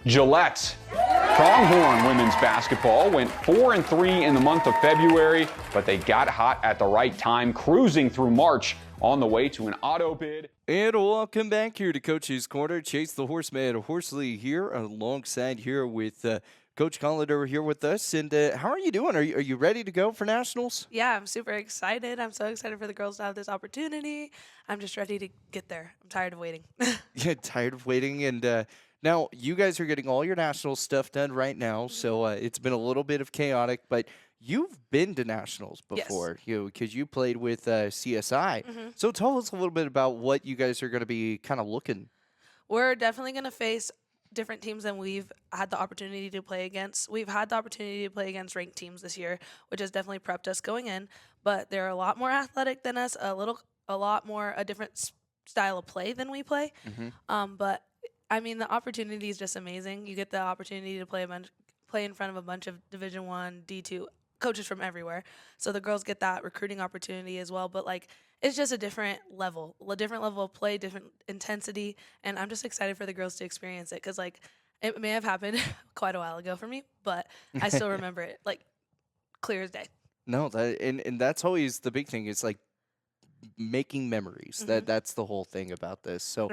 Gillette. Pronghorn women's basketball went 4-3 in the month of February, but they got hot at the right time, cruising through March on the way to an auto bid. And welcome back here to Coach's Corner. Chase the Horseman Horsley here alongside here with Coach Collender here with us. And how are you doing? Are you ready to go for Nationals? Yeah, I'm super excited. I'm so excited for the girls to have this opportunity. I'm just ready to get there. I'm tired of waiting. Yeah, tired of waiting. And now you guys are getting all your national stuff done right now. So it's been a little bit of chaotic, but you've been to nationals before, because you played with CSI. So tell us a little bit about what you guys are going to be kind of looking. We're definitely going to face different teams than we've had the opportunity to play against. We've had the opportunity to play against ranked teams this year, which has definitely prepped us going in. But they're a lot more athletic than us, a lot more a different style of play than we play. But I mean, the opportunity is just amazing. You get the opportunity to play in front of a bunch of Division I, D2 coaches from everywhere. So the girls get that recruiting opportunity as well. But it's just a different level of play, different intensity. And I'm just excited for the girls to experience it because it may have happened quite a while ago for me, but I still remember it clear as day. No, and that's always the big thing. It's making memories. That's the whole thing about this. So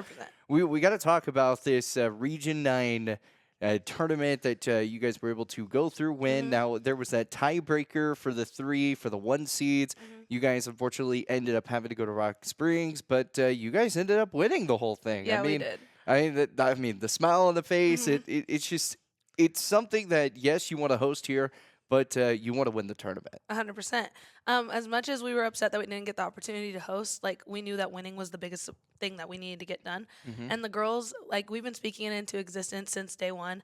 100%. we got to talk about this Region 9 tournament that you guys were able to go through, win. Now, there was that tiebreaker for the 1 seeds. You guys unfortunately ended up having to go to Rock Springs, but you guys ended up winning the whole thing. Yeah, we did. I mean, the smile on the face, it's something that, yes, you want to host here, but you want to win the tournament. 100%. As much as we were upset that we didn't get the opportunity to host, we knew that winning was the biggest thing that we needed to get done. And the girls, we've been speaking it into existence since day one.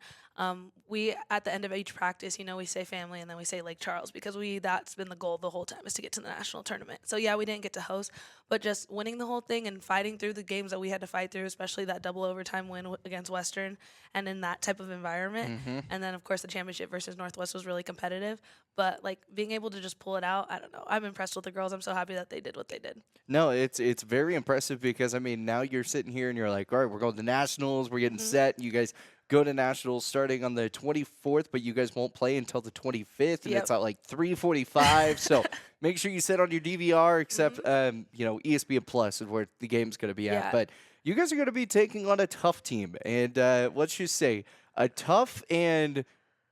We, at the end of each practice, we say family and then we say Lake Charles because that's been the goal the whole time is to get to the national tournament. So, yeah, we didn't get to host, but just winning the whole thing and fighting through the games that we had to fight through, especially that double overtime win against Western and in that type of environment. And then, of course, the championship versus Northwest was really competitive. But, being able to just pull it out, I don't know. I'm impressed with the girls. I'm so happy that they did what they did. No, it's very impressive because, now you're sitting here and you're like, all right, we're going to nationals. We're getting set. You guys go to nationals starting on the 24th, but you guys won't play until the 25th, and it's at 3:45. So make sure you set on your DVR, except, ESPN Plus is where the game's going to be at. But you guys are going to be taking on a tough team. And let's just say a tough and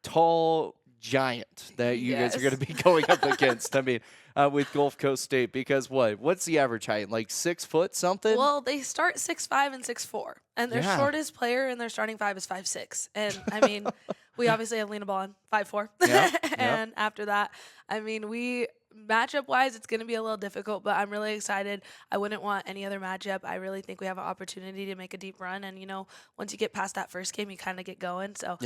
tall giant that you guys are going to be going up against. With Gulf Coast State, because what's the average height? 6 foot something? Well, they start 6'5" and 6'4", and their shortest player in their starting 5 is 5'6". And we obviously have Lena Ball 5'4", and after that, we matchup wise, it's going to be a little difficult, but I'm really excited. I wouldn't want any other matchup. I really think we have an opportunity to make a deep run, and once you get past that first game, you kind of get going. So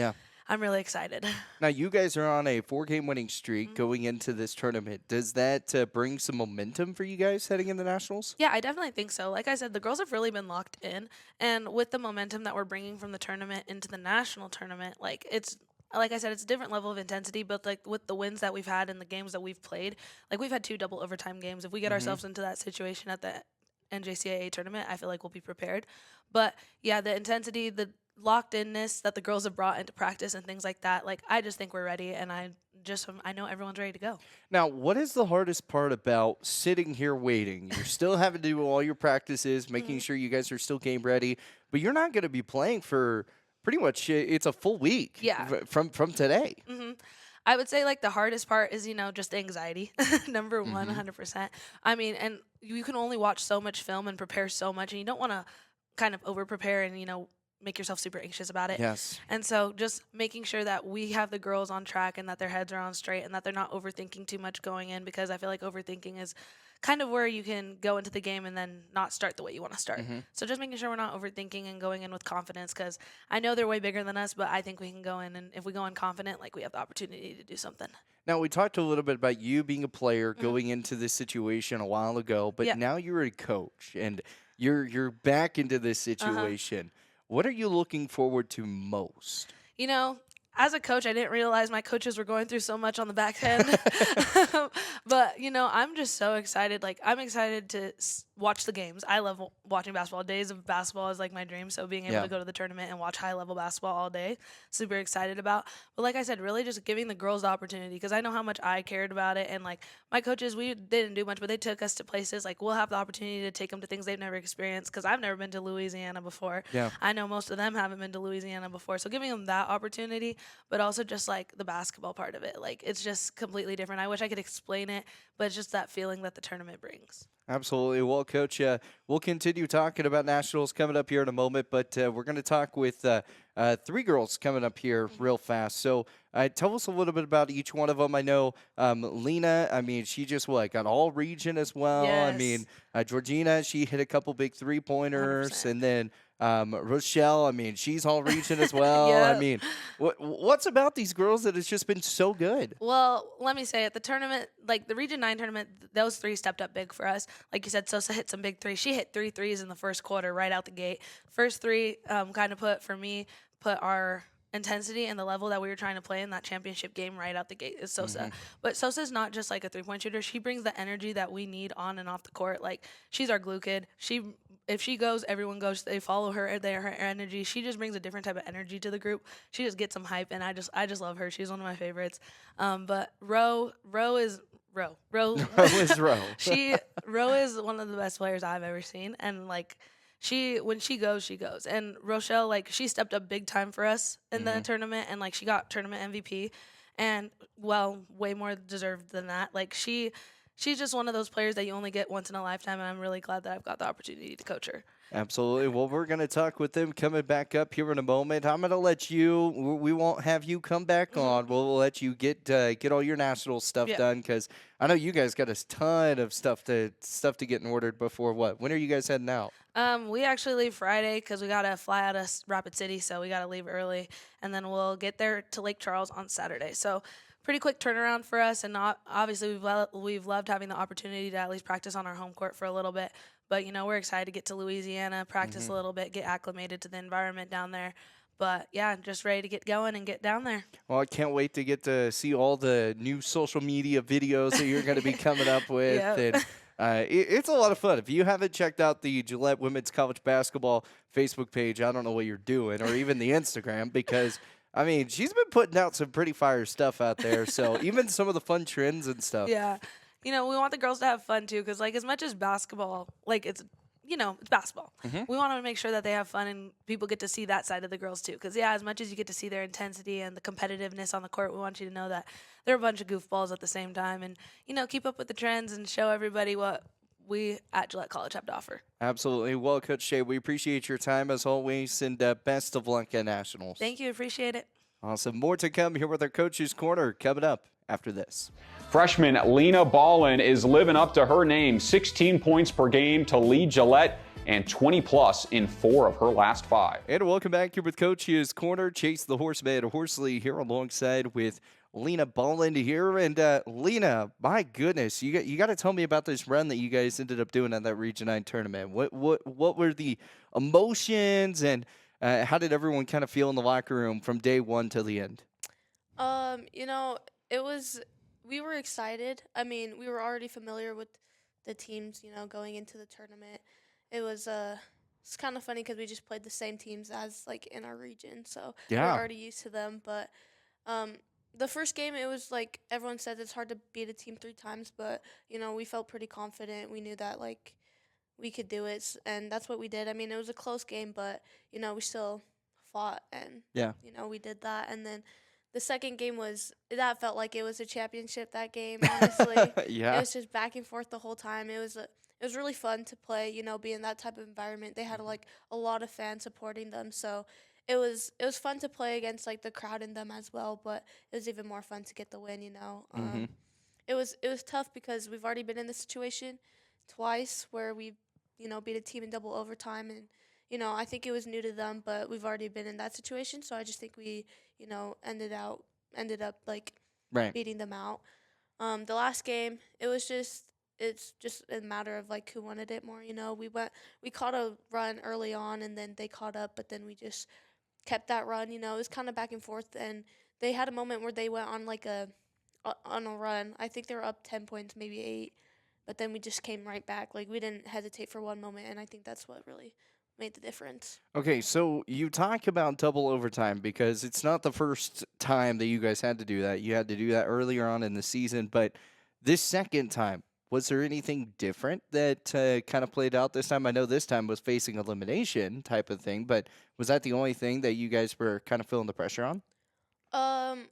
I'm really excited. Now, you guys are on a 4-game winning streak going into this tournament. Does that bring some momentum for you guys heading into nationals? Yeah, I definitely think so. Like I said, the girls have really been locked in. And with the momentum that we're bringing from the tournament into the national tournament, it's like I said, it's a different level of intensity. But with the wins that we've had and the games that we've played, we've had 2 double overtime games. If we get ourselves into that situation at the NJCAA tournament, I feel like we'll be prepared. But, yeah, the intensity, the locked-inness that the girls have brought into practice and things like that, I just think we're ready, and I know everyone's ready to go. Now, what is the hardest part about sitting here waiting? You're still having to do all your practices, making sure you guys are still game ready, but you're not going to be playing for pretty much it's a full week from today. I would say the hardest part is just the anxiety. Number one, 100%. And you can only watch so much film and prepare so much, and you don't want to kind of over prepare and make yourself super anxious about it. Yes. And so just making sure that we have the girls on track and that their heads are on straight and that they're not overthinking too much going in, because I feel like overthinking is kind of where you can go into the game and then not start the way you want to start. So just making sure we're not overthinking and going in with confidence, because I know they're way bigger than us, but I think we can go in, and if we go in confident, we have the opportunity to do something. Now, we talked a little bit about you being a player going into this situation a while ago, but now you're a coach and you're back into this situation. What are you looking forward to most? As a coach, I didn't realize my coaches were going through so much on the back end. But, I'm just so excited. I'm excited to watch the games. I love watching basketball. Days of basketball is like my dream. So being able Yeah. to go to the tournament and watch high level basketball all day, super excited about. But like I said, really just giving the girls the opportunity because I know how much I cared about it. And like my coaches, we didn't do much, but they took us to places. Like we'll have the opportunity to take them to things they've never experienced because I've never been to Louisiana before. Yeah. I know most of them haven't been to Louisiana before. So giving them that opportunity, but also just like the basketball part of it. Like it's just completely different. I wish I could explain it, but it's just that feeling that the tournament brings. Absolutely. Well, Coach, we'll continue talking about nationals coming up here in a moment, but we're going to talk with three girls coming up here real fast. So tell us a little bit about each one of them. I know Lena, I mean, she just got all region as well. I Yes. mean, Georgina, she hit a couple big 3-pointers. 100%. And then Rochelle, I mean, she's all region as well. I Yep. mean, what's about these girls that has just been so good? Well, let me say at the tournament, like the Region 9 tournament, those three stepped up big for us. Like you said, Sosa hit some big threes. She hit 3 threes in the first quarter right out the gate. First three kind of put our intensity and the level that we were trying to play in that championship game right out the gate is Sosa. But Sosa's not just like a 3-point shooter. She brings the energy that we need on and off the court. Like she's our glue kid. If she goes, everyone goes. They follow her. Her energy. She just brings a different type of energy to the group. She just gets some hype, and I just love her. She's one of my favorites. But Ro is Ro. Row is row. Ro is one of the best players I've ever seen, and like when she goes, she goes. And Rochelle, like she stepped up big time for us in the tournament, and like she got tournament MVP, and well, way more deserved than that. Like she's just one of those players that you only get once in a lifetime, and I'm really glad that I've got the opportunity to coach her. Absolutely. Well, we're going to talk with them coming back up here in a moment. I'm going to let you. We won't have you come back on. We'll let you get all your national stuff done because I know you guys got a ton of stuff to get in order before what? When are you guys heading out? We actually leave Friday because we gotta fly out of Rapid City, so we gotta leave early, and then we'll get there to Lake Charles on Saturday. So pretty quick turnaround for us, and obviously we've loved having the opportunity to at least practice on our home court for a little bit. But we're excited to get to Louisiana, practice a little bit, get acclimated to the environment down there. But yeah, just ready to get going and get down there. Well, I can't wait to get to see all the new social media videos that you're going to be coming up with. Yep. And it's a lot of fun. If you haven't checked out the Gillette Women's College Basketball Facebook page, I don't know what you're doing, or even the Instagram, because I mean, she's been putting out some pretty fire stuff out there. So even some of the fun trends and stuff. Yeah. We want the girls to have fun too, because like as much as basketball, like it's basketball. We want to make sure that they have fun and people get to see that side of the girls too. Because as much as you get to see their intensity and the competitiveness on the court, we want you to know that they're a bunch of goofballs at the same time, and keep up with the trends and show everybody what we at Gillette College have to offer. Absolutely. Well, Coach Shea, we appreciate your time as always, and best of luck at Nationals. Thank you. Appreciate it. Awesome. More to come here with our Coach's Corner coming up after this. Freshman Lena Ballin is living up to her name, 16 points per game to lead Gillette and 20-plus in 4 of her last 5. And welcome back here with Coach's Corner. Chase the Horseman Horsley here alongside with Lena Ballin here. And Lena, my goodness, you got to tell me about this run that you guys ended up doing at that Region 9 tournament. What were the emotions, and how did everyone kind of feel in the locker room from day one till the end? We were excited. I mean, we were already familiar with the teams, going into the tournament. It's kind of funny because we just played the same teams as like in our region, so we're already used to them. But the first game, it was like everyone said it's hard to beat a team 3 times, but we felt pretty confident. We knew that like we could do it, and that's what we did. I mean, it was a close game, but we still fought, and we did that. And then the second game that felt like it was a championship. That game, honestly, it was just back and forth the whole time. It was really fun to play. Be in that type of environment. They had like a lot of fans supporting them, so it was fun to play against like the crowd in them as well. But it was even more fun to get the win. It was tough because we've already been in this situation twice where we beat a team in double overtime, and I think it was new to them, but we've already been in that situation, so I just think we ended up like beating them out. The last game, it's just a matter of like who wanted it more. We caught a run early on, and then they caught up, but then we just kept that run. It was kind of back and forth, and they had a moment where they went on like on a run. I think they were up 10 points, maybe 8, but then we just came right back. Like we didn't hesitate for one moment, and I think that's what really made the difference. Okay, so you talk about double overtime because it's not the first time that you guys had to do that. You had to do that earlier on in the season, but this second time, was there anything different that kind of played out this time? I know this time was facing elimination type of thing, but was that the only thing that you guys were kind of feeling the pressure on? Um,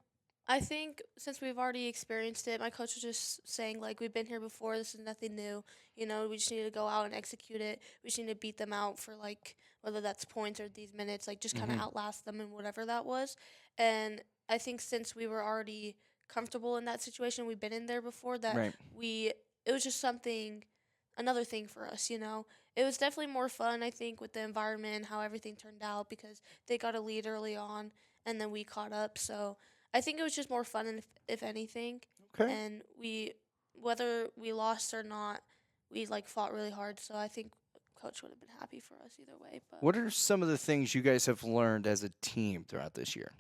I think since we've already experienced it, my coach was just saying like we've been here before. This is nothing new. You know, we just need to go out and execute it. We just need to beat them out for like whether that's points or these minutes, like just kind of Hmm. outlast them and whatever that was. And I think since we were already comfortable in that situation, we've been in there before. That Right. we it was just something, another thing for us. You know, it was definitely more fun. I think with the environment and how everything turned out because they got a lead early on and then we caught up. So I think it was just more fun, if anything. Okay. And whether we lost or not, we like fought really hard. So I think coach would have been happy for us either way. But What are some of the things you guys have learned as a team throughout this year?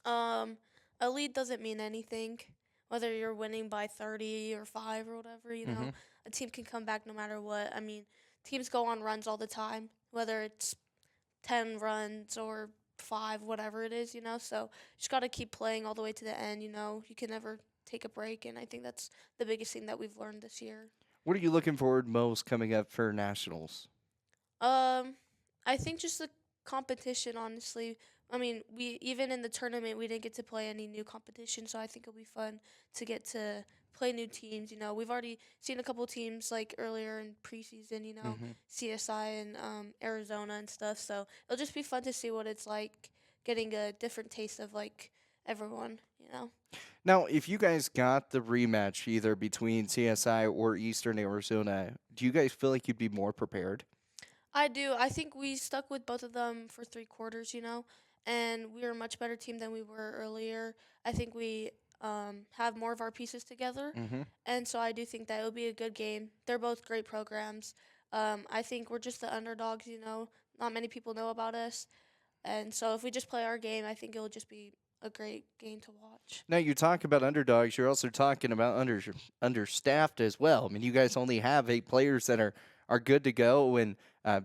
a lead doesn't mean anything. Whether you're winning by 30 or 5 or whatever, you know, Mhm. a team can come back no matter what. I mean, teams go on runs all the time, whether it's 10 runs or 5, whatever it is, you know. So you just got to keep playing all the way to the end, you know. You can never take a break. And I think that's the biggest thing that we've learned this year. What are you looking forward most coming up for nationals? Um, I think just the competition, honestly. I mean, we even in the tournament we didn't get to play any new competition, so I think it'll be fun to get to play new teams. You know, we've already seen a couple teams like earlier in preseason. You know, Mhm. CSI and Arizona and stuff. So it'll just be fun to see what it's like getting a different taste of like everyone. You know. Now, if you guys got the rematch either between CSI or Eastern Arizona, do you guys feel like you'd be more prepared? I do. I think we stuck with both of them for 3 quarters, you know, and we were a much better team than we were earlier. I think we have more of our pieces together, Mm-hmm. and so I do think that it'll be a good game. They're both great programs. I think we're just the underdogs, you know. Not many people know about us, and so if we just play our game, I think it'll just be a great game to watch. Now, you talk about underdogs. You're also talking about understaffed as well. I mean, you guys only have 8 players that are good to go, and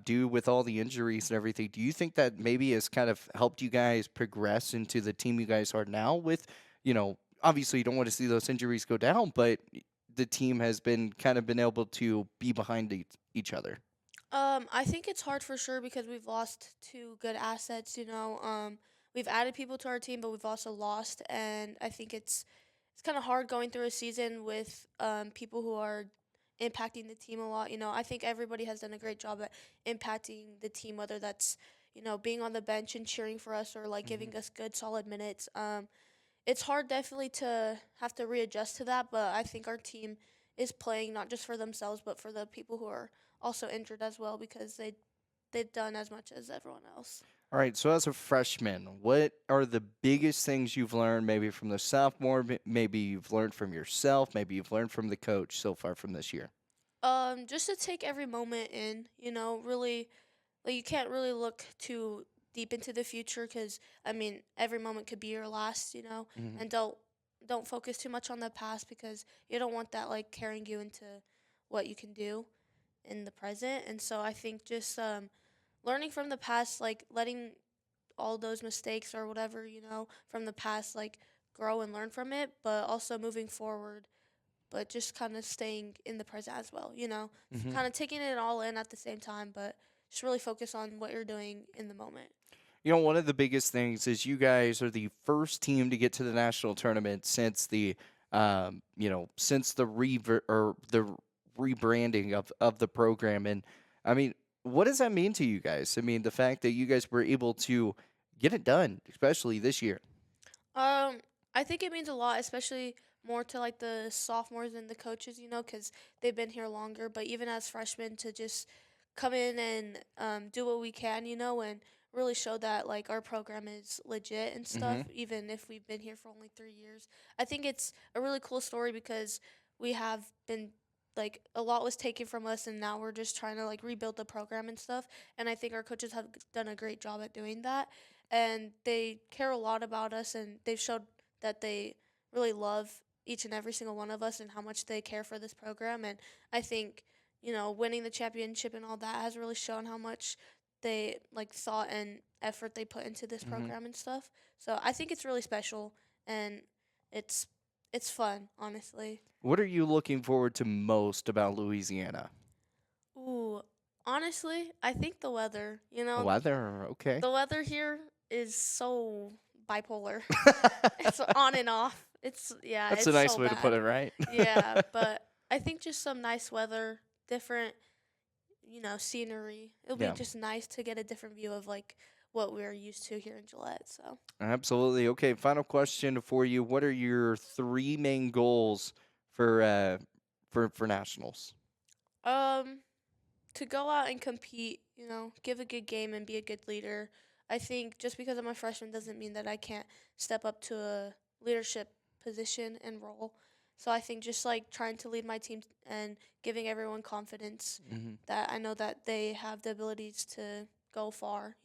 due with all the injuries and everything. Do you think that maybe has kind of helped you guys progress into the team you guys are now? With, obviously you don't want to see those injuries go down, but the team has been kind of been able to be behind each other. I think it's hard for sure because we've lost 2 good assets. You know, we've added people to our team, but we've also lost, and I think it's kind of hard going through a season with people who are impacting the team a lot. You know, I think everybody has done a great job at impacting the team, whether that's being on the bench and cheering for us or like Hmm. giving us good solid minutes. It's hard definitely to have to readjust to that, but I think our team is playing not just for themselves but for the people who are also injured as well because they've done as much as everyone else. All right, so as a freshman, what are the biggest things you've learned maybe from the sophomore, maybe you've learned from yourself, maybe you've learned from the coach so far from this year? Just to take every moment in, really, like you can't really look too deep into the future because I mean every moment could be your last, Hmm. and don't focus too much on the past because you don't want that like carrying you into what you can do in the present. And so I think just learning from the past, like letting all those mistakes or whatever, from the past, like grow and learn from it, but also moving forward, but just kind of staying in the present as well, Hmm. kind of taking it all in at the same time, but just really focus on what you're doing in the moment. One of the biggest things is you guys are the first team to get to the national tournament since since the rebranding of the program. And I mean, what does that mean to you guys? I mean, the fact that you guys were able to get it done, especially this year. Um, I think it means a lot, especially more to like the sophomores and the coaches, because they've been here longer. But even as freshmen, to just come in and do what we can, and really show that like our program is legit and stuff, Hmm. even if we've been here for only 3 years. I think it's a really cool story because we have been like a lot was taken from us and now we're just trying to like rebuild the program and stuff, and I think our coaches have done a great job at doing that, and they care a lot about us and they've showed that they really love each and every single one of us and how much they care for this program. And I think, winning the championship and all that has really shown how much they thought and effort they put into this program and stuff. So I think it's really special, and it's fun, honestly. What are you looking forward to most about Louisiana? Ooh, honestly, I think the weather. Weather, okay. The weather here is so bipolar. It's on and off. That's a it's nice so way to put bad. it, right? Yeah, but I think just some nice weather, different, scenery. It'll Yeah. be just nice to get a different view of what we're used to here in Gillette. So, Absolutely. Okay, final question for you. What are your 3 main goals for nationals? to go out and compete, give a good game and be a good leader. I think just because I'm a freshman doesn't mean that I can't step up to a leadership position and role. So I think just trying to lead my team and giving everyone confidence that I know that they have the abilities to go far.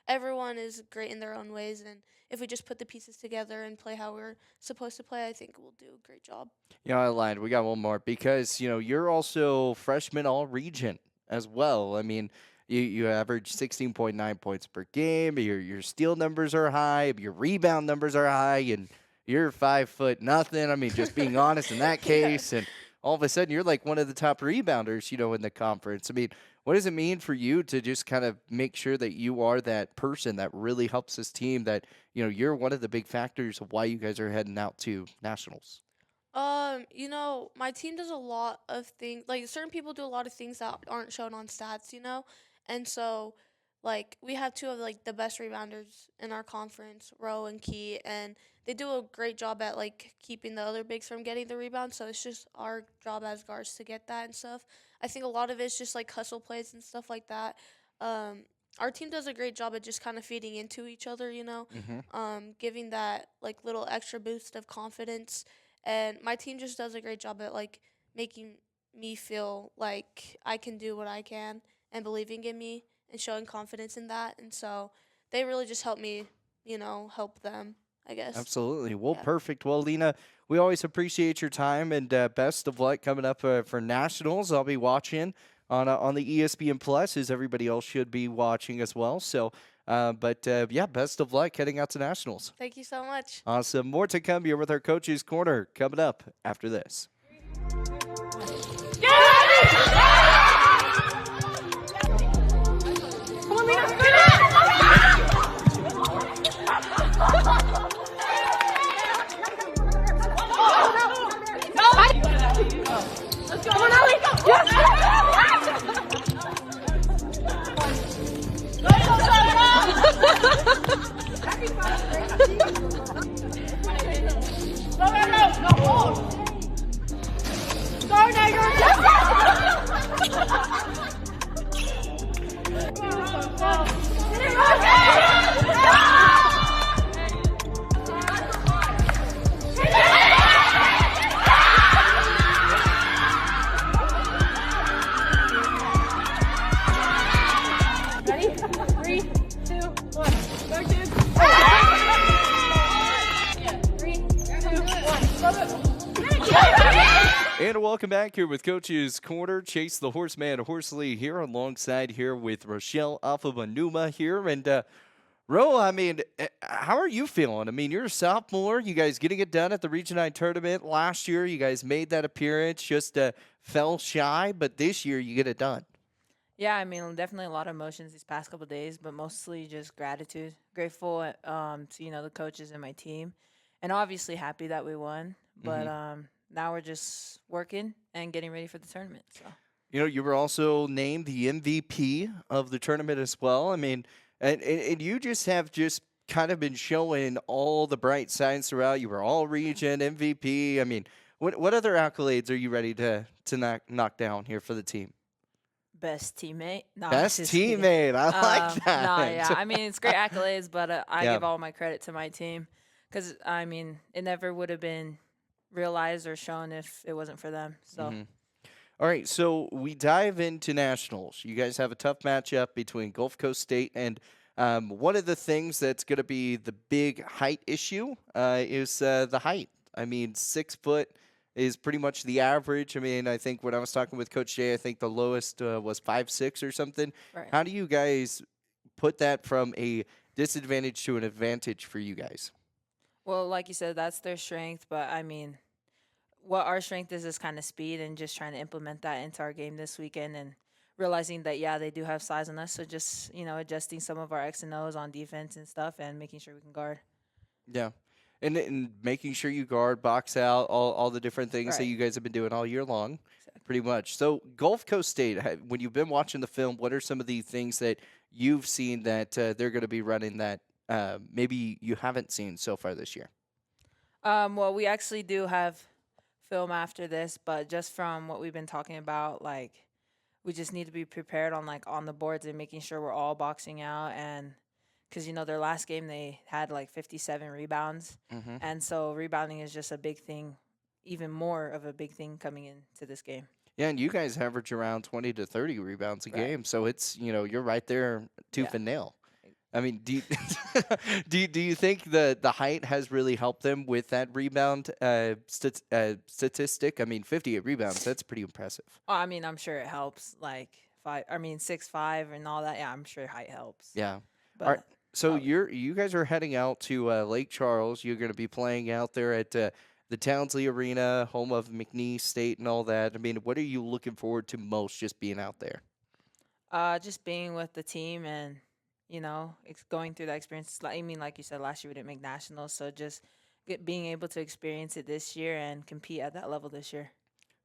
Everyone is great in their own ways, and if we just put the pieces together and play how we're supposed to play, I think we'll do a great job. Yeah, I lied. We got one more because, you're also freshman all-region as well. I mean, you average 16.9 points per game. Your steal numbers are high. Your rebound numbers are high. And you're 5'0" nothing. I mean, just being honest in that case. And all of a sudden, you're like one of the top rebounders, in the conference. I mean, what does it mean for you to just kind of make sure that you are that person that really helps this team, that, you're one of the big factors of why you guys are heading out to nationals? My team does a lot of things. Certain people do a lot of things that aren't shown on stats, and so we have 2 of the best rebounders in our conference, Roe and Key, and they do a great job at keeping the other bigs from getting the rebound. So it's just our job as guards to get that and stuff. I think a lot of it's just hustle plays and stuff like that. Our team does a great job at just kind of feeding into each other, giving that little extra boost of confidence. And my team just does a great job at making me feel like I can do what I can and believing in me and showing confidence in that. And so they really just help me, help them, I guess. Absolutely. Well, Yeah. perfect. Well, Lena, we always appreciate your time, and best of luck coming up for nationals. I'll be watching on the ESPN Plus, as everybody else should be watching as well. So, best of luck heading out to nationals. Thank you so much. Awesome. More to come here with our Coach's Corner coming up after this. And welcome back here with Coach's Corner. Chase the Horseman Horsley here alongside here with Rochelle Alphabanuma here. And Ro, I mean, how are you feeling? I mean, you're a sophomore. You guys getting it done at the Region 9 tournament last year. You guys made that appearance, just fell shy, but this year you get it done. Yeah, I mean, definitely a lot of emotions these past couple of days, but mostly just gratitude. Grateful to, the coaches and my team, and obviously happy that we won. But now we're just working and getting ready for the tournament. So, you were also named the MVP of the tournament as well. I mean, and you just have kind of been showing all the bright signs throughout. You were all region MVP. I mean, what other accolades are you ready to knock down here for the team? best teammate. No, Best just kidding. teammate. I like that. No, yeah. I mean, it's great accolades, but I Yeah. give all my credit to my team because, I mean, it never would have been realized or shown if it wasn't for them. So, Mhm. All right, so we dive into nationals. You guys have a tough matchup between Gulf Coast State and one of the things that's going to be the big height issue is the height. I mean, 6 foot is pretty much the average. I mean, I think when I was talking with Coach Jay, I think the lowest was 5'6" or something. Right. How do you guys put that from a disadvantage to an advantage for you guys? Well, like you said, that's their strength, but I mean, what our strength is kind of speed and just trying to implement that into our game this weekend and realizing that yeah, they do have size on us, so just adjusting some of our X and O's on defense and stuff and making sure we can guard. Yeah. And making sure you guard, box out, all the different things that Right. you guys have been doing all year long, Exactly. pretty much. So Gulf Coast State, when you've been watching the film, what are some of the things that you've seen that they're going to be running that maybe you haven't seen so far this year? Well, we actually do have film after this, but just from what we've been talking about, like we just need to be prepared on the boards and making sure we're all boxing out and because their last game they had like 57 rebounds, Mm-hmm. and so rebounding is just a big thing, even more of a big thing coming into this game. Yeah, and you guys average around 20 to 30 rebounds a Right. game, so it's you're right there tooth Yeah. and nail. I mean, do you, do you think the height has really helped them with that rebound statistic? I mean, 58 rebounds, that's pretty impressive. Oh, I mean, I'm sure it helps. Like 6'5" and all that. Yeah, I'm sure height helps. Yeah. But All right. So Oh. you guys are heading out to Lake Charles. You're going to be playing out there at the Townsley Arena, home of McNeese State and all that. I mean, what are you looking forward to most just being out there? just being with the team and going through that experience. I mean, like you said, last year we didn't make nationals, so just being able to experience it this year and compete at that level this year.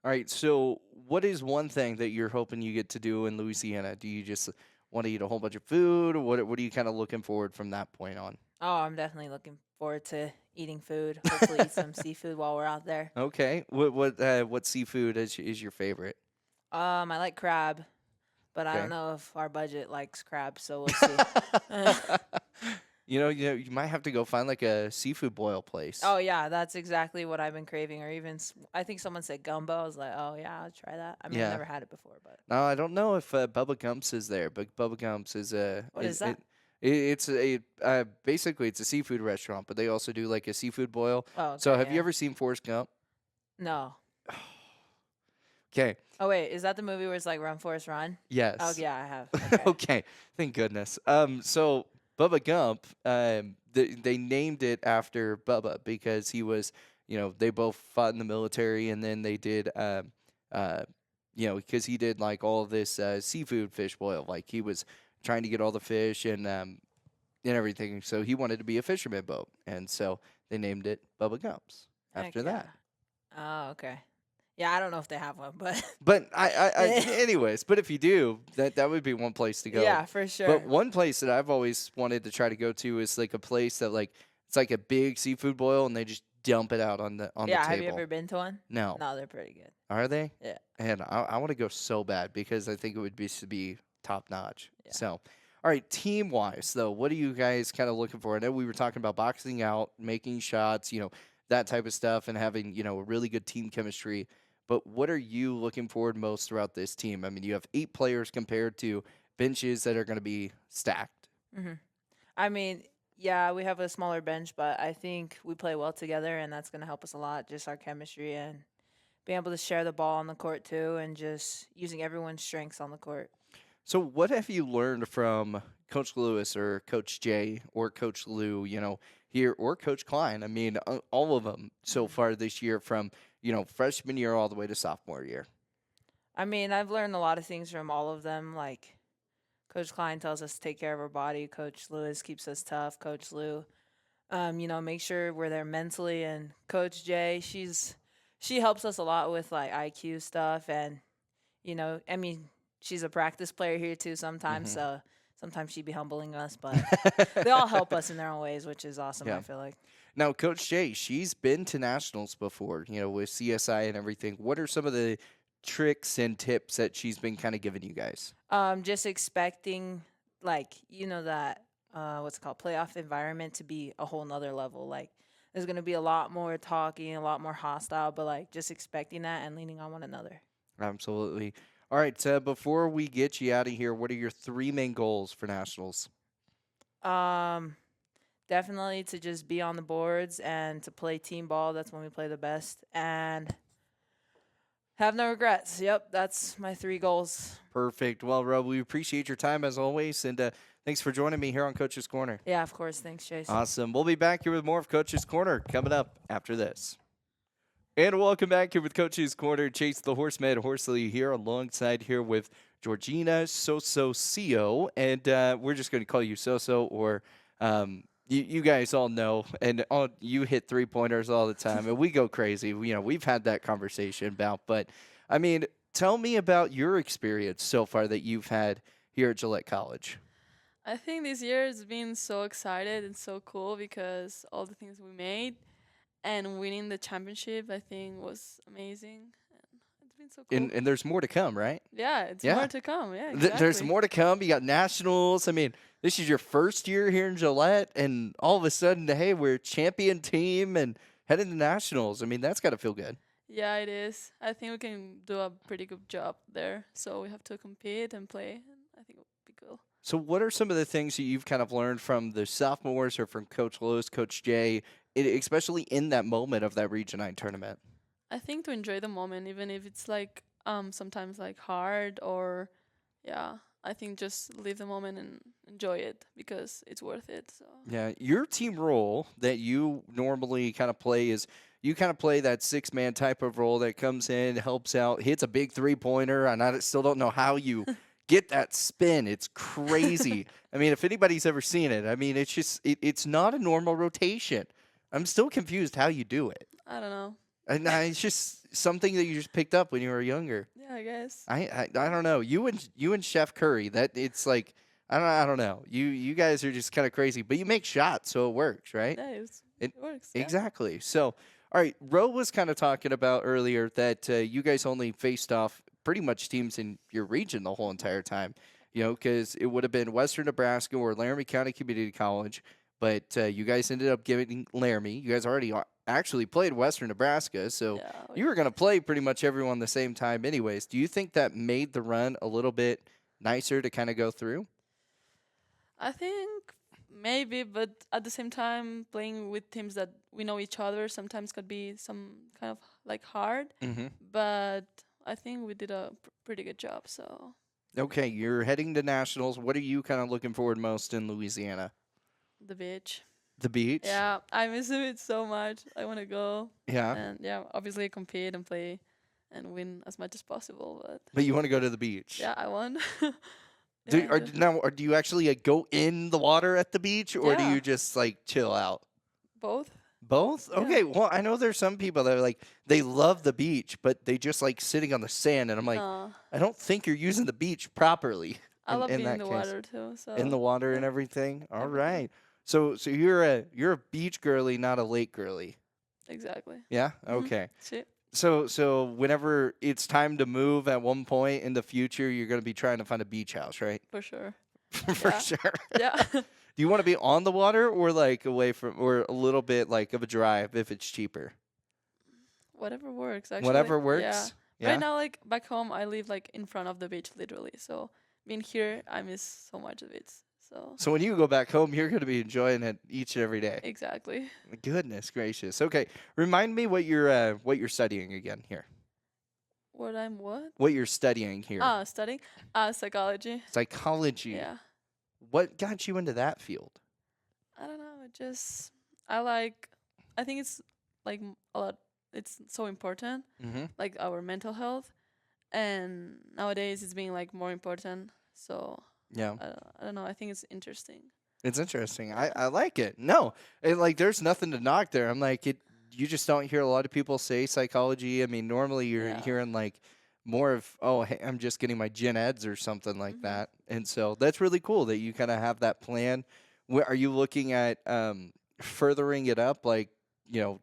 All right. So what is one thing that you're hoping you get to do in Louisiana? Do you just want to eat a whole bunch of food, or what are you kind of looking forward from that point on? Oh, I'm definitely looking forward to eating food. Hopefully, eat some seafood while we're out there. Okay. What seafood is your favorite? I like crab, but I Okay. don't know if our budget likes crab, so we'll see. You might have to go find like a seafood boil place. Oh yeah, that's exactly what I've been craving. Or even I think someone said gumbo. I was like, oh yeah, I'll try that. I mean, Yeah. I've never had it before, but No, I don't know if Bubba Gumps is there, but Bubba Gumps is What is that? It's basically it's a seafood restaurant, but they also do like a seafood boil. oh. So okay, have you yeah. ever seen Forrest Gump? No. Okay. Oh wait, is that the movie where it's like Run Forrest Run? Yes. Oh yeah, I have. Okay. Okay. Thank goodness. So Bubba Gump, they named it after Bubba because he was, they both fought in the military, and then they did, because he did like all of this seafood fish boil, like he was trying to get all the fish and everything. So he wanted to be a fisherman boat, and so they named it Bubba Gumps Heck after that. yeah. Oh okay. Yeah, I don't know if they have one, but But anyways, but if you do, that would be one place to go. yeah, for sure. But one place that I've always wanted to try to go to is like a place that like it's like a big seafood boil and they just dump it out on the yeah, table. have you ever been to one? No. No, they're pretty good. Are they? Yeah. And I want to go so bad because I think it would be top notch. Yeah. So, all right, team wise though, what are you guys kind of looking for? I know we were talking about boxing out, making shots, that type of stuff, and having a really good team chemistry. But what are you looking forward most throughout this team? I mean, you have 8 players compared to benches that are going to be stacked. hmm I mean, yeah, we have a smaller bench, but I think we play well together, and that's going to help us a lot. Just our chemistry and being able to share the ball on the court too, and just using everyone's strengths on the court. So, what have you learned from Coach Lewis or Coach Jay or Coach Lou, here, or Coach Klein? I mean, all of them so far this year from, freshman year all the way to sophomore year. I mean, I've learned a lot of things from all of them. Like Coach Klein tells us to take care of our body. Coach Lewis keeps us tough. Coach Lou, make sure we're there mentally. And Coach Jay, she helps us a lot with like IQ stuff. And, I mean, she's a practice player here too sometimes. Mhm. So sometimes she'd be humbling us, but they all help us in their own ways, which is awesome, Yeah. I feel like. Now, Coach Jay, she's been to nationals before, with CSI and everything. What are some of the tricks and tips that she's been kind of giving you guys? Just expecting that what's it called, playoff environment to be a whole nother level. Like there's gonna be a lot more talking, a lot more hostile, but like just expecting that and leaning on one another. Absolutely. All right, before we get you out of here, what are your 3 main goals for nationals? Um, definitely to just be on the boards and to play team ball. That's when we play the best. And have no regrets. Yep, that's my 3 goals. Perfect. Well, Ro, we appreciate your time as always, and thanks for joining me here on Coach's Corner. Yeah, of course. Thanks, Chase. Awesome. We'll be back here with more of Coach's Corner coming up after this. And welcome back here with Coach's Corner. Chase the Horseman Horsley here alongside here with Georgina Soso-Cio. And we're just going to call you Soso, or you guys all know. And you hit 3-pointers all the time. And we go crazy. We've had that conversation about. But, I mean, tell me about your experience so far that you've had here at Gillette College. I think this year has been so excited and so cool because all the things we made. And winning the championship, I think, was amazing. And it's been so cool. And there's more to come, right? Yeah, it's Yeah. more to come. Yeah, exactly. There's more to come. You got nationals. I mean, this is your first year here in Gillette, and all of a sudden, hey, we're a champion team and heading to nationals. I mean, that's got to feel good. Yeah, it is. I think we can do a pretty good job there. So we have to compete and play. And I think it'll be cool. So what are some of the things that you've kind of learned from the sophomores or from Coach Lewis, Coach Jay, especially in that moment of that Region 9 tournament? I think to enjoy the moment, even if it's like sometimes like hard or I think just live the moment and enjoy it because it's worth it. So Yeah, your team role that you normally kind of play is you kind of play that 6-man type of role that comes in, helps out, hits a big 3-pointer, and I still don't know how you get that spin. It's crazy. I mean, if anybody's ever seen it, I mean, it's just it's not a normal rotation. I'm still confused how you do it. I don't know. And it's just something that you just picked up when you were younger. Yeah, I guess. I don't know. You and Chef Curry, that it's like I don't know. You guys are just kind of crazy, but you make shots, so it works, right? Yeah, It- it works. Yeah. Exactly. So, all right, Ro was kind of talking about earlier that you guys only faced off pretty much teams in your region the whole entire time, because it would have been Western Nebraska or Laramie County Community College, but you guys ended up giving Laramie. You guys already actually played Western Nebraska, so Yeah, you were going to play pretty much everyone the same time anyways. Do you think that made the run a little bit nicer to kind of go through? I think maybe, but at the same time, playing with teams that we know each other sometimes could be some kind of like hard. Mm-hmm. But I think we did a pretty good job. So Okay, you're heading to nationals. What are you kind of looking forward most in Louisiana? the beach. The beach? Yeah, I miss it so much. I want to go Yeah. and obviously compete and play and win as much as possible. But But you want to go to the beach? yeah, I won. Do you actually go in the water at the beach, or do Yeah. you just like chill out? Both. Both? Yeah. Okay. Well, I know there's some people that are like they love the beach, but they just like sitting on the sand, and I'm like, I don't think you're using the beach properly. I love being in that the case. water too. So In the water and yeah. everything. All Everything. right. So you're a beach girly, not a lake girly. Exactly. Yeah. Mhm. Okay. Shit. So whenever it's time to move at one point in the future, you're going to be trying to find a beach house, right? For sure. For Yeah. sure. Yeah. Do you want to be on the water or like away from, or a little bit like of a drive if it's cheaper? Whatever works. Actually. Whatever Yeah. works. Yeah. Right now, like back home, I live like in front of the beach, literally. So being here, I miss so much of it. So So when you go back home, you're going to be enjoying it each and every day. exactly. Goodness gracious. Okay, remind me what you're studying again here. What? What you're studying here? Studying psychology. Psychology. Yeah. What got you into that field? I don't know. I think it's like a lot. It's so important, Mm-hmm. like our mental health, and nowadays it's being like more important. So Yeah, I don't know. I think it's interesting. it's interesting. I like it. No, like there's nothing to knock there. I'm like it. You just don't hear a lot of people say psychology. I mean, normally you're Yeah. hearing like more of, oh, hey, I'm just getting my gen eds or something like Mhm. that. And so that's really cool that you kind of have that plan. Are you looking at furthering it up, like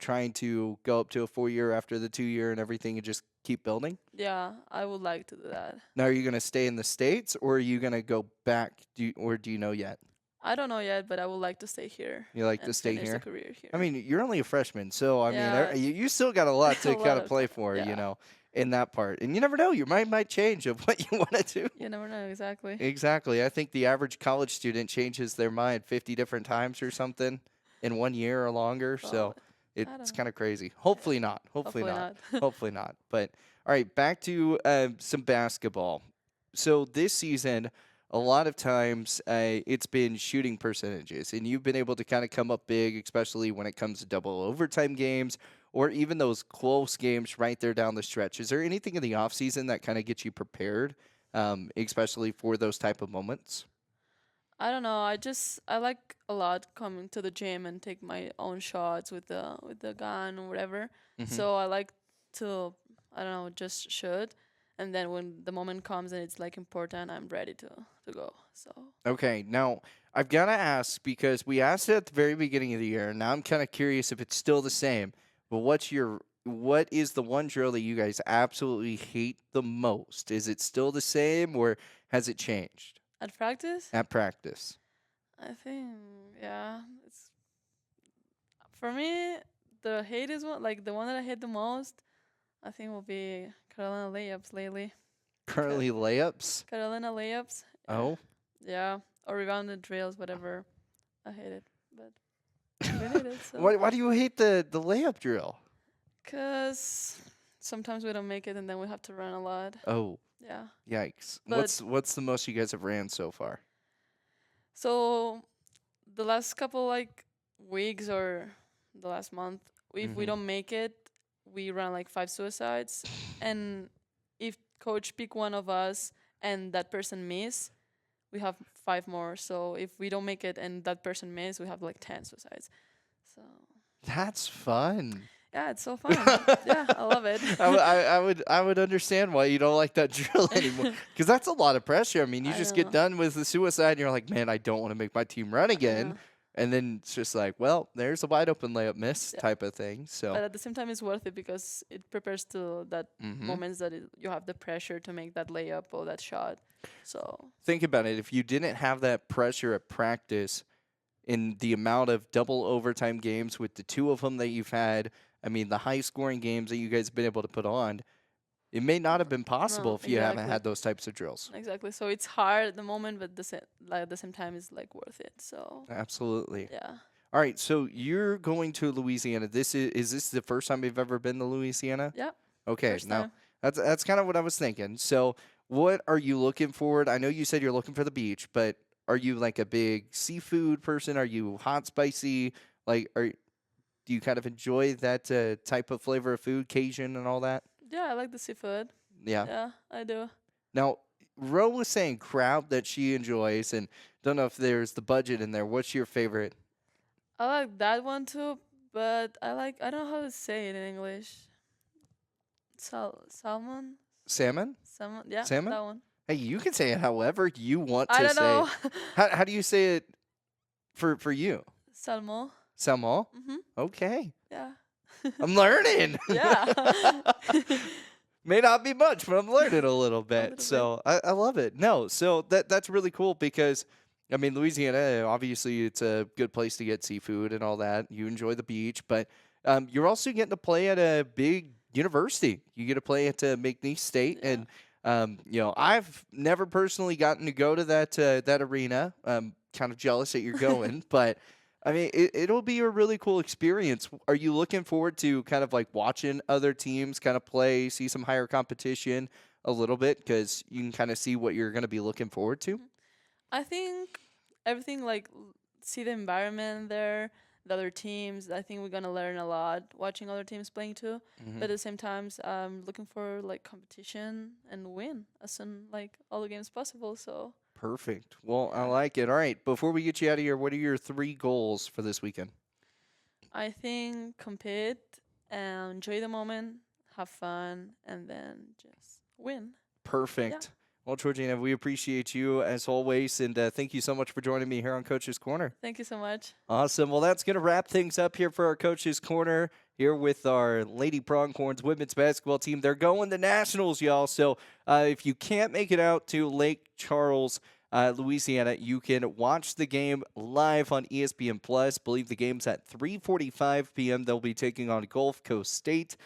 trying to go up to a 4-year after the 2-year and everything, and just keep building? Yeah, I would like to do that. Now, are you going to stay in the States, or are you going to go back? Do you know yet? I don't know yet, but I would like to stay here. You like to and stay finish here? the career here. I mean, you're only a freshman, so I Yeah. mean, you still got a lot A to lot kind of of play time, for, yeah. in that part. And you never know, your mind might change of what you want to do. You never know exactly. Exactly. I think the average college student changes their mind 50 different times or something in 1 year or longer. So I don't it's know. kind of crazy. Hopefully not. Hopefully not. not. Hopefully not. But all right, back to some basketball. So this season, a lot of times it's been shooting percentages, and you've been able to kind of come up big, especially when it comes to double overtime games or even those close games right there down the stretch. Is there anything in the offseason that kind of gets you prepared, especially for those type of moments? I don't know. I like a lot coming to the gym and take my own shots with the gun or whatever. So I like to, I don't know, just shoot, and then when the moment comes and it's like important, I'm ready to go. So Okay, now I've got to ask because we asked it at the very beginning of the year, and now I'm kind of curious if it's still the same. But what is the one drill that you guys absolutely hate the most? Is it still the same, or has it changed at practice, at practice? I think yeah, it's for me the hate is one like the one that I hate the most. I think will be Carolina layups lately. Currently layups. Carolina layups. Oh, Yeah, or rebounded drills, whatever. I hate it, but we need it. So. why do you hate the layup drill? Cause sometimes we don't make it, and then we have to run a lot. Oh, Yeah. yikes! But- What's the most you guys have ran so far? So the last couple like weeks or the last month, if we Mhm. don't make it, we run like 5 suicides, and if coach pick one of us and that person miss, we have 5 more. So if we don't make it and that person miss, we have like 10 suicides. So That's fun. yeah, it's so fun. Yeah, I love it. I would understand why you don't like that drill anymore, because that's a lot of pressure. I mean, you I just know. get done with the suicide, and you're like, man, I don't want to make my team run again, know. and then it's just like, well, there's a wide open layup miss Yeah. type of thing. So But at the same time, it's worth it because it prepares to that Mhm. moments that you have the pressure to make that layup or that shot. So think about it. If you didn't have that pressure at practice, in the amount of double overtime games with the 2 of them that you've had, I mean, the high scoring games that you guys have been able to put on, it may not have been possible if you haven't exactly. had those types of drills. exactly. So it's hard at the moment, but at the same time, it's like worth it. So Absolutely. yeah. All right, so you're going to Louisiana. Is this the first time you've ever been to Louisiana? Yep. Okay, First now time. that's kind of what I was thinking. So, what are you looking for? I know you said you're looking for the beach, but are you like a big seafood person? Are you hot spicy? Like, do you kind of enjoy that type of flavor of food, Cajun and all that? Yeah, I like the seafood. Yeah. Yeah, I do. Now, Ro was saying crab that she enjoys, and don't know if there's the budget in there. What's your favorite? I like that one too, but I don't know how to say it in English. Salmon? Salmon? Salmon? Yeah, Salmon? that one. Hey, you can say it however you want to I don't say. know. How do you say it for you? Salmon. Salmon? Mhm. Okay. Yeah. I'm learning. Yeah. May not be much, but I'm learning a little bit. little So I love it. No, so that's really cool because I mean Louisiana, obviously it's a good place to get seafood and all that. You enjoy the beach, but you're also getting to play at a big university. You get to play at McNeese State, Yeah. and I've never personally gotten to go to that arena. I'm kind of jealous that you're going, but I mean, it'll be a really cool experience. Are you looking forward to kind of like watching other teams kind of play, see some higher competition a little bit because you can kind of see what you're going to be looking forward to? I think everything like see the environment there, the other teams. I think we're gonna learn a lot watching other teams playing too. Mhm. But at the same time, I'm looking for like competition and win as soon like all the games possible. So Perfect. Well, I Yeah. like it. All right. Before we get you out of here, what are your 3 goals for this weekend? I think compete and enjoy the moment, have fun, and then just win. Perfect. Well, Georgina, we appreciate you as always, and thank you so much for joining me here on Coach's Corner. Thank you so much. Awesome. Well, that's going to wrap things up here for our Coach's Corner here with our Lady Pronghorns women's basketball team. They're going to nationals, y'all. So if you can't make it out to Lake Charles, Louisiana, you can watch the game live on ESPN Plus. I believe the game's at 3:45 p.m. They'll be taking on Gulf Coast State.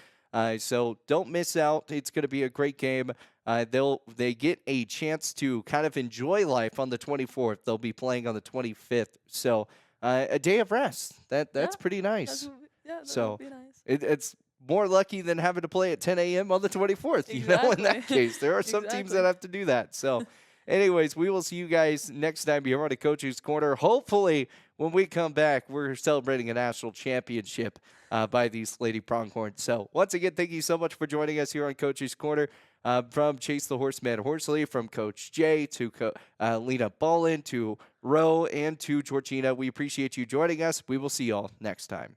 So don't miss out. It's going to be a great game. They get a chance to kind of enjoy life on the 24th. They'll be playing on the 25th. So a day of rest. That's Yeah, pretty nice. That So, would be nice. It's more lucky than having to play at 10 a.m. on the 24th. You know, in that Exactly. case, there are some teams that Exactly. have to do that. So, anyways, we will see you guys next time here on the Coach's Corner. Hopefully, when we come back, we're celebrating a national championship by these Lady Pronghorns. So, once again, thank you so much for joining us here on Coach's Corner. From Chase the Horseman Horsley, from Coach Jay to Lena Ballin to Roe and to Georgina. We appreciate you joining us. We will see y'all next time.